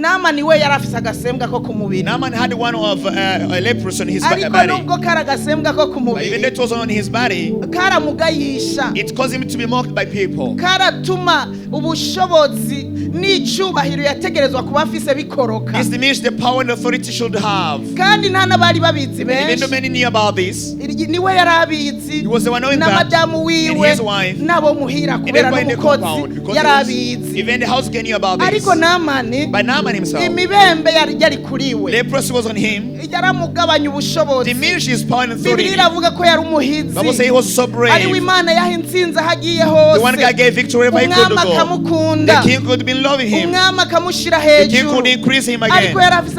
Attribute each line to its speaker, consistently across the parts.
Speaker 1: Namani we yarafise agasembwa ko ku mubiri.
Speaker 2: Naaman had one of a leprosy on his
Speaker 1: Ariko
Speaker 2: body.
Speaker 1: nubwo kara agasembwa ko ku
Speaker 2: But even though
Speaker 1: mubiri.
Speaker 2: it was on his body,
Speaker 1: Karamugayisha.
Speaker 2: it caused him to be mocked by people.
Speaker 1: Karatuma ubushobozi n'icubahiro yategerezwa kuba afise bikoroka.
Speaker 2: This diminished the power and authority should have.
Speaker 1: Kandi nta nabari babizi
Speaker 2: And even though
Speaker 1: benshi.
Speaker 2: many knew about this,
Speaker 1: Niwe yarabizi.
Speaker 2: he was the one knowing
Speaker 1: Na
Speaker 2: that.
Speaker 1: madamu
Speaker 2: And
Speaker 1: wiwe
Speaker 2: his wife,
Speaker 1: nabo muhira
Speaker 2: and
Speaker 1: kubera
Speaker 2: everybody in the compound,
Speaker 1: n'umukozi
Speaker 2: because
Speaker 1: yarabizi.
Speaker 2: even the house knew about this.
Speaker 1: Ariko Namani
Speaker 2: But Naaman himself,
Speaker 1: imibembe yari kuriwe.
Speaker 2: leprosy was on him,
Speaker 1: Yaramugabanya ubushobozi.
Speaker 2: diminished his power and authority.
Speaker 1: Bibiliya iravuga ko yari umuhizi.
Speaker 2: Bible says he was so
Speaker 1: Ariwe
Speaker 2: brave.
Speaker 1: Imana yaha intsinzi aho agiye
Speaker 2: The one
Speaker 1: hose.
Speaker 2: God gave victory wherever he could
Speaker 1: Umwami
Speaker 2: go.
Speaker 1: akamukunda.
Speaker 2: The king could be loving him.
Speaker 1: Umwami akamushira
Speaker 2: The king
Speaker 1: hejuru.
Speaker 2: could increase him again.
Speaker 1: Ariko yari afise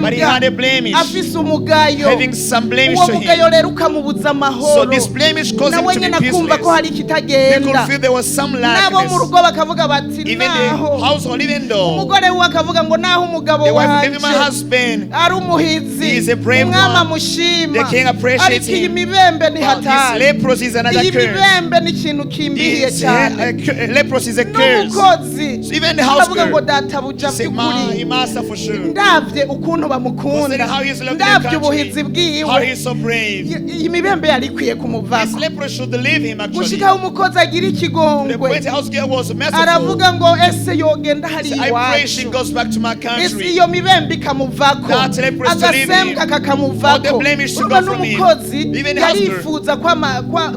Speaker 2: But he had
Speaker 1: agasembwa.
Speaker 2: a blemish,
Speaker 1: Afise umugayo.
Speaker 2: having some blemish
Speaker 1: Uwo
Speaker 2: to
Speaker 1: mugayo
Speaker 2: him.
Speaker 1: rero ukamubuza
Speaker 2: So
Speaker 1: amahoro.
Speaker 2: this blemish caused him
Speaker 1: Nawe
Speaker 2: to be
Speaker 1: nyene akumva ko
Speaker 2: peaceless.
Speaker 1: hari
Speaker 2: They could
Speaker 1: ikitagenda.
Speaker 2: feel there was some
Speaker 1: Nabo mu
Speaker 2: lackness.
Speaker 1: rugo bakavuga bati
Speaker 2: Even the
Speaker 1: naho.
Speaker 2: household, even though
Speaker 1: Umugore we akavuga ngo naho umugabo
Speaker 2: the wife, even my
Speaker 1: wanje
Speaker 2: husband,
Speaker 1: ari umuhizi.
Speaker 2: he is a brave
Speaker 1: Umwami
Speaker 2: one.
Speaker 1: amushima.
Speaker 2: The king appreciates
Speaker 1: Ariko iyi
Speaker 2: him.
Speaker 1: mibembe ni
Speaker 2: But this
Speaker 1: hatari.
Speaker 2: leprosy is another
Speaker 1: Iyi
Speaker 2: curse.
Speaker 1: mibembe ni ikintu kimbihiye cyane.
Speaker 2: Leprosy is a curse.
Speaker 1: N'umukozi
Speaker 2: So even the house
Speaker 1: aravuga ngo
Speaker 2: girl,
Speaker 1: databuja
Speaker 2: she said,
Speaker 1: by'ukuri
Speaker 2: master for sure.
Speaker 1: ndabye ukuntu bamukunda
Speaker 2: Considering how he's loved in the
Speaker 1: ndabye ubuhizi
Speaker 2: country, how
Speaker 1: bwiwe
Speaker 2: he's so brave.
Speaker 1: iyi mibembe yari ikwiye
Speaker 2: This
Speaker 1: kumuvako
Speaker 2: leprosy should leave him actually.
Speaker 1: gushikaho umukozi agira
Speaker 2: The
Speaker 1: ikigongwe
Speaker 2: point house girl was merciful.
Speaker 1: aravuga ngo ese yogenda hari
Speaker 2: I pray she
Speaker 1: iwacu
Speaker 2: goes back to my
Speaker 1: ese
Speaker 2: country.
Speaker 1: iyo mibembe ikamuvako
Speaker 2: That leprosy to leave him.
Speaker 1: agasembwa
Speaker 2: All the
Speaker 1: kakamuvako
Speaker 2: blemish to
Speaker 1: urumva
Speaker 2: go from him.
Speaker 1: n'umukozi
Speaker 2: Even the house girl.
Speaker 1: yarifuza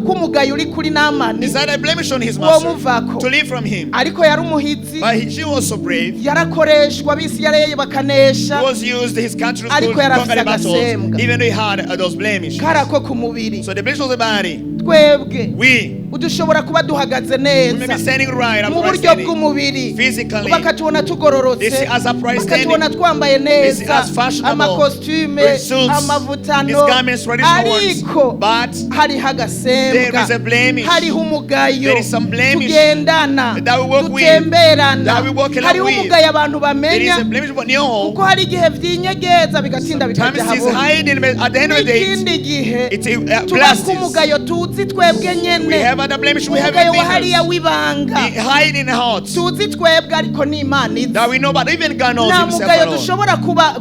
Speaker 1: ko umugayo uri kuri Namani
Speaker 2: Is that a blemish on his
Speaker 1: uwo
Speaker 2: master?
Speaker 1: muvako
Speaker 2: To leave from him.
Speaker 1: ariko yari umuhizi
Speaker 2: But she was so brave.
Speaker 1: yarakoreshwa abisirayeli bakanesha
Speaker 2: He was used his country to
Speaker 1: Ariko yari
Speaker 2: conquer the
Speaker 1: afise
Speaker 2: battles.
Speaker 1: agasembwa.
Speaker 2: Even though he had those blemishes.
Speaker 1: karako ku mubiri
Speaker 2: So the blemish was the body.
Speaker 1: twebwe
Speaker 2: We
Speaker 1: udushobora kuba duhagaze
Speaker 2: may be
Speaker 1: neza
Speaker 2: standing right. I'm
Speaker 1: mu
Speaker 2: right
Speaker 1: buryo
Speaker 2: standing.
Speaker 1: bw'umubiri
Speaker 2: Physically.
Speaker 1: bakatubona
Speaker 2: They
Speaker 1: tugororotse
Speaker 2: see us upright
Speaker 1: bakatubona
Speaker 2: standing.
Speaker 1: twambaye
Speaker 2: They see
Speaker 1: neza
Speaker 2: us fashionable.
Speaker 1: amakositume
Speaker 2: With suits.
Speaker 1: amavutano
Speaker 2: These garments, traditional ones.
Speaker 1: ariko
Speaker 2: But
Speaker 1: hariho
Speaker 2: there is a
Speaker 1: agasembwa
Speaker 2: blemish.
Speaker 1: hariho umugayo
Speaker 2: There is some blemish
Speaker 1: tugendana
Speaker 2: that we walk with,
Speaker 1: dutemberana
Speaker 2: that we walk along
Speaker 1: hariho
Speaker 2: with.
Speaker 1: umugayo abantu
Speaker 2: There is
Speaker 1: bamenya
Speaker 2: a blemish but no.
Speaker 1: kuko hari igihe vyinyegeza bigatinda
Speaker 2: Sometimes
Speaker 1: bikajya
Speaker 2: it's
Speaker 1: habona
Speaker 2: hiding, but at the end of the day,
Speaker 1: n'ikindi gihe
Speaker 2: it's
Speaker 1: tubaka
Speaker 2: blasts.
Speaker 1: umugayo tuzi twebwe
Speaker 2: We
Speaker 1: nyene
Speaker 2: have other blemish, we have
Speaker 1: umugayo wa hariya
Speaker 2: it
Speaker 1: w'ibanga
Speaker 2: hide in the hearts.
Speaker 1: tuzi twebwe ariko ni Imana izi
Speaker 2: That we know, but even God knows
Speaker 1: nta
Speaker 2: himself
Speaker 1: mugayo
Speaker 2: alone.
Speaker 1: dushobora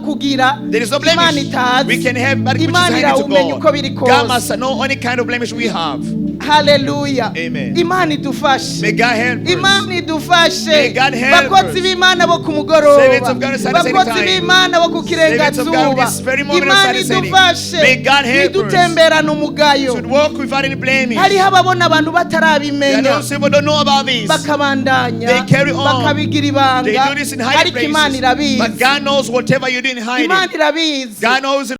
Speaker 1: kugira
Speaker 2: There is no
Speaker 1: Imana
Speaker 2: blemish.
Speaker 1: itazi
Speaker 2: We can have, but which is
Speaker 1: Imana
Speaker 2: hidden to
Speaker 1: irawumenya uko biri
Speaker 2: God. God
Speaker 1: kose
Speaker 2: must know any kind of blemish we have.
Speaker 1: haleluya
Speaker 2: Amen.
Speaker 1: Imana idufashe
Speaker 2: May God help us.
Speaker 1: Imana idufashe
Speaker 2: May God help
Speaker 1: bakozi
Speaker 2: us.
Speaker 1: b'Imana bo ku mugoroba
Speaker 2: Servants of God on Saturday
Speaker 1: bakozi
Speaker 2: time.
Speaker 1: b'Imana bo ku
Speaker 2: Servants of God
Speaker 1: kirengazuba
Speaker 2: this very moment on
Speaker 1: Imana
Speaker 2: Saturday setting.
Speaker 1: idufashe
Speaker 2: May God help us.
Speaker 1: ntidutemberane umugayo
Speaker 2: Should walk without any blemish.
Speaker 1: hariho ababona abantu
Speaker 2: There are
Speaker 1: batarabimenya
Speaker 2: those people don't know about this.
Speaker 1: bakabandanya
Speaker 2: They carry on.
Speaker 1: bakabigira ibanga
Speaker 2: They do this in hiding
Speaker 1: ariko Imana
Speaker 2: places.
Speaker 1: irabizi
Speaker 2: But God knows whatever you do in hiding.
Speaker 1: Imana irabizi
Speaker 2: God knows